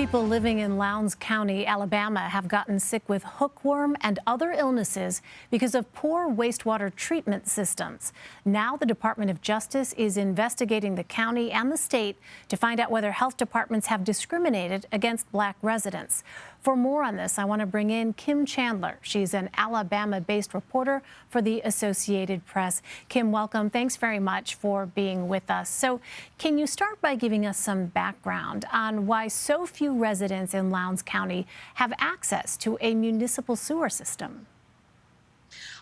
people living in Lowndes County, Alabama, have gotten sick with hookworm and other illnesses because of poor wastewater treatment systems. Now the Department of Justice is investigating the county and the state to find out whether health departments have discriminated against Black residents. For more on this, I want to bring in Kim Chandler. She's an Alabama-based reporter for the Associated Press. Kim, welcome. Thanks very much for being with us. So can you start by giving us some background on why so few residents in Lowndes County have access to a municipal sewer system?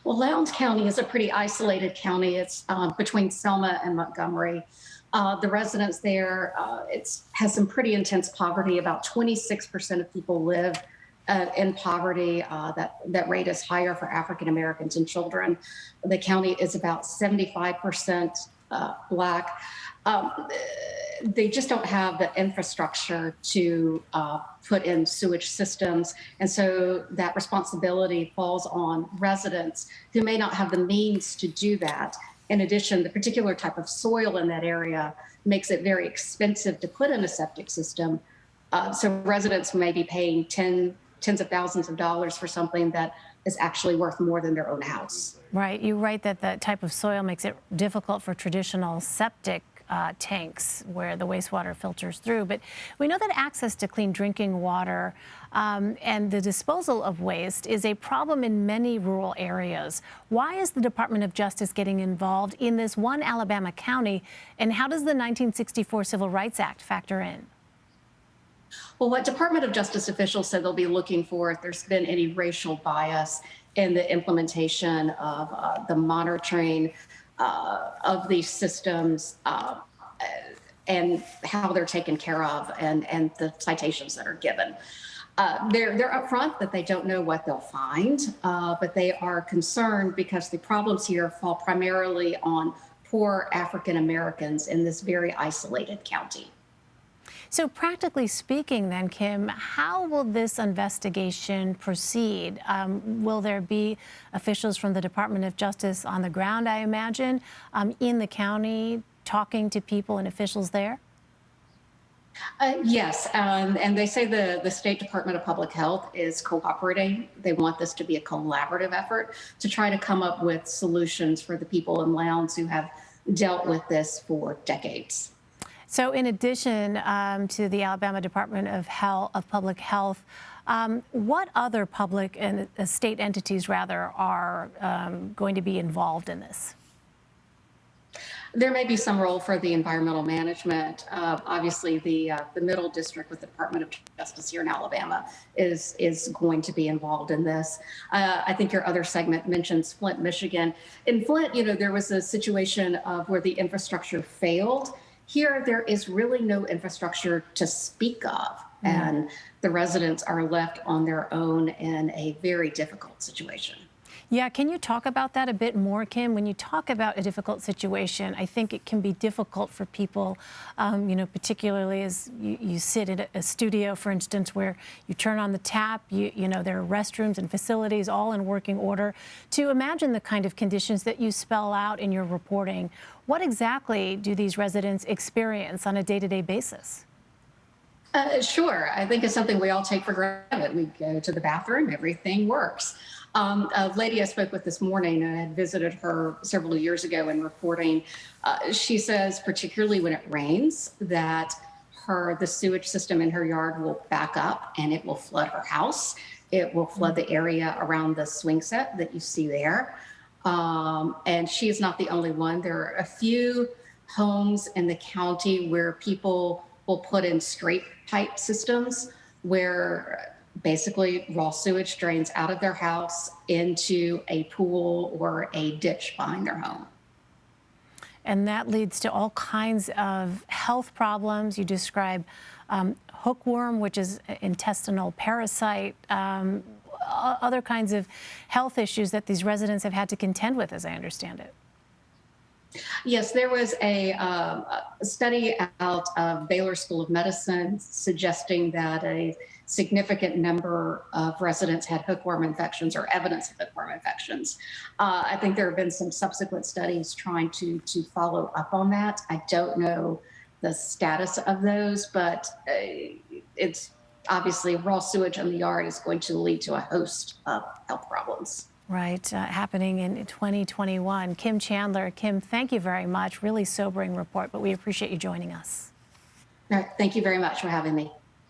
Well, Lowndes County is a pretty isolated county. It's between Selma and Montgomery. The residents there, has some pretty intense poverty. About 26% of people live in poverty. That rate is higher for African Americans and children. The county is about 75% Black. They just don't have the infrastructure to put in sewage systems. And so that responsibility falls on residents who may not have the means to do that. In addition, the particular type of soil in that area makes it very expensive to put in a septic system. So residents may be paying tens of thousands of dollars for something that is actually worth more than their own house. Right. You write that the type of soil makes it difficult for traditional septic tanks where the wastewater filters through. But we know that access to clean drinking water and the disposal of waste is a problem in many rural areas. Why is the Department of Justice getting involved in this one Alabama county, and how does the 1964 Civil Rights Act factor in? Well, what Department of Justice officials said they'll be looking for if there's been any racial bias in the implementation of the monitoring of these systems and how they're taken care of and the citations that are given. They're upfront that they don't know what they'll find, but they are concerned because the problems here fall primarily on poor African Americans in this very isolated county. So practically speaking then, Kim, how will this investigation proceed? Will there be officials from the Department of Justice on the ground, I imagine, in the county talking to people and officials there? Yes, and they say the State Department of Public Health is cooperating. They want this to be a collaborative effort to try to come up with solutions for the people in Lowndes who have dealt with this for decades. So in addition to the Alabama Department of Public Health, what other public and state entities, rather, are going to be involved in this? There may be some role for the environmental management. Obviously, the Middle District with the Department of Justice here in Alabama is going to be involved in this. I think your other segment mentions Flint, Michigan. In Flint, there was a situation of where the infrastructure failed. Here, there is really no infrastructure to speak of, and the residents are left on their own in a very difficult situation. Yeah, can you talk about that a bit more, Kim? When you talk about a difficult situation, I think it can be difficult for people, particularly as you sit in a studio, for instance, where you turn on the tap, there are restrooms and facilities all in working order, to imagine the kind of conditions that you spell out in your reporting. What exactly do these residents experience on a day-to-day basis? Sure. I think it's something we all take for granted. We go to the bathroom, everything works. A lady I spoke with this morning, and I had visited her several years ago in reporting, she says, particularly when it rains, that the sewage system in her yard will back up and it will flood her house. It will flood the area around the swing set that you see there. And she is not the only one. There are a few homes in the county where people will put in straight pipe systems where basically raw sewage drains out of their house into a pool or a ditch behind their home. And that leads to all kinds of health problems. You describe hookworm, which is an intestinal parasite, other kinds of health issues that these residents have had to contend with, as I understand it. Yes, there was a study out of Baylor School of Medicine suggesting that a significant number of residents had hookworm infections or evidence of hookworm infections. I think there have been some subsequent studies trying to follow up on that. I don't know the status of those, but it's obviously raw sewage in the yard is going to lead to a host of health problems. Right, happening in 2021. Kim Chandler. Kim, thank you very much. Really sobering report, but we appreciate you joining us. All right, thank you very much for having me.